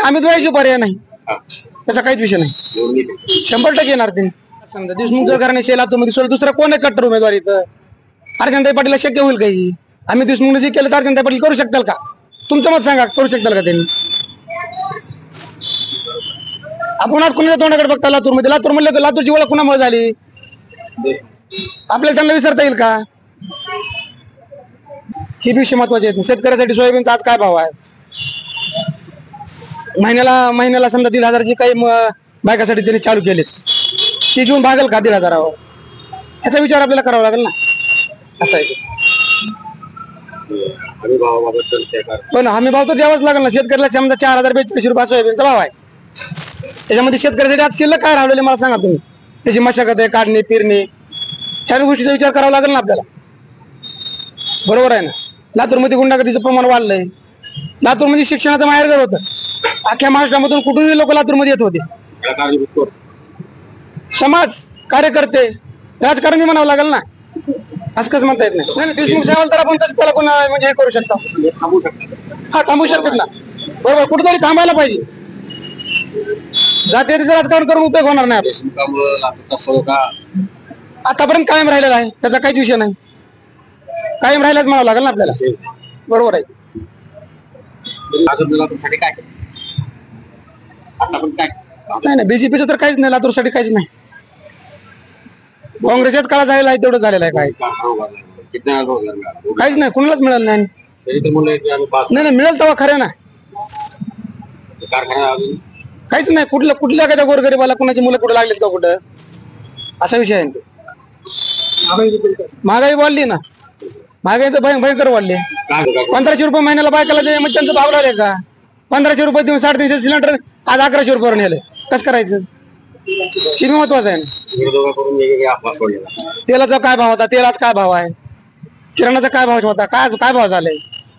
आम्ही द्वायची पर्याय नाही, त्याचा काहीच विषय नाही. 100% येणार ते. समजा देशमुख जर करणे लातूरमध्ये सोडलं दुसरा कोण आहे कट्टर उमेदवार इथं? अर्चनाताई पाटीलला शक्य होईल काही? आम्ही देशमुखने जे केलं तर अर्चनाताई पाटील करू शकताल का? तुमचं मत सांगा, करू शकताल का त्यांनी? आपण आज कुणाच्या तोंडाकडे बघता लातूरमध्ये? लातूरमध्ये लातूरची ओळख कुणामुळे झाली? आपल्याला त्यांना विसरता येईल का? ही विषय महत्वाचे आहेत. शेतकऱ्यासाठी सोयाबीनचा आज काय भाव आहे? महिन्याला समजा 1,500 जी काही बायकासाठी त्यांनी चालू केले ती घेऊन भागल का 1,500? याचा विचार आपल्याला करावा लागेल ना. असं आहे. पण हमी भाव तर द्यावाच लागेल ना. शेतकऱ्याला समजा 4,042 रुपये सोयाबीनचा भाव आहे. त्याच्यामध्ये शेतकऱ्यासाठी आज शिल्लक काय राहिलेले मला सांगा तुम्ही? त्याची मशागत आहे, काढणे, पेरणे, ह्या गोष्टीचा विचार करावा लागेल ना आपल्याला. बरोबर आहे ना. लातूरमध्ये गुंडागर्दीचं प्रमाण वाढलंय. लातूरमध्ये शिक्षणाचं माहेरघर होतं. अख्ख्या महाराष्ट्रामधून कुठूनही लोक लातूरमध्ये येत होते. समाज कार्यकर्ते राजकारणी म्हणावं लागेल ना. असं कसं म्हणता येत नाही. देशमुख साहेब तर आपण कसं त्याला कोण म्हणजे हे करू शकतो? हा, थांबू शकतात ना. बरोबर, कुठेतरी थांबायला पाहिजे. जातीचं राजकारण करून उपयोग होणार नाही. आतापर्यंत कायम राहिलेला आहे, त्याचा काहीच विषय नाही. कायम राहिलाच म्हणावं लागेल ना आपल्याला. बरोबर आहे. नाही, बीजेपीचं तर काहीच नाही लातूरसाठी, काहीच नाही. काँग्रेसच्याच काळात झालेला आहे, तेवढं झालेलं आहे. काहीच नाही, कुणालाच मिळालं नाही. नाही मिळेल तेव्हा खरं ना. काहीच नाही. कुठल्या एखाद्या गोरगरीबाला कुणाची मुलं कुठे लागलीत का कुठं? असा विषय आहे. महागाई वाढली ना. महागाई तर भयंकर वाढली. 1,500 रुपये महिन्याला बायकाला दे, मग त्यांचं भाव लागले का? 1,500 रुपये देऊन 350 सिलेंडर आज 1,100 रुपयावर नेलं. कसं करायचं? किती महत्वाचं आहे ना. तेलाचा काय भाव होता? तेलाचा काय भाव आहे? किराणाचा काय भाव होता? काय भाव झालाय?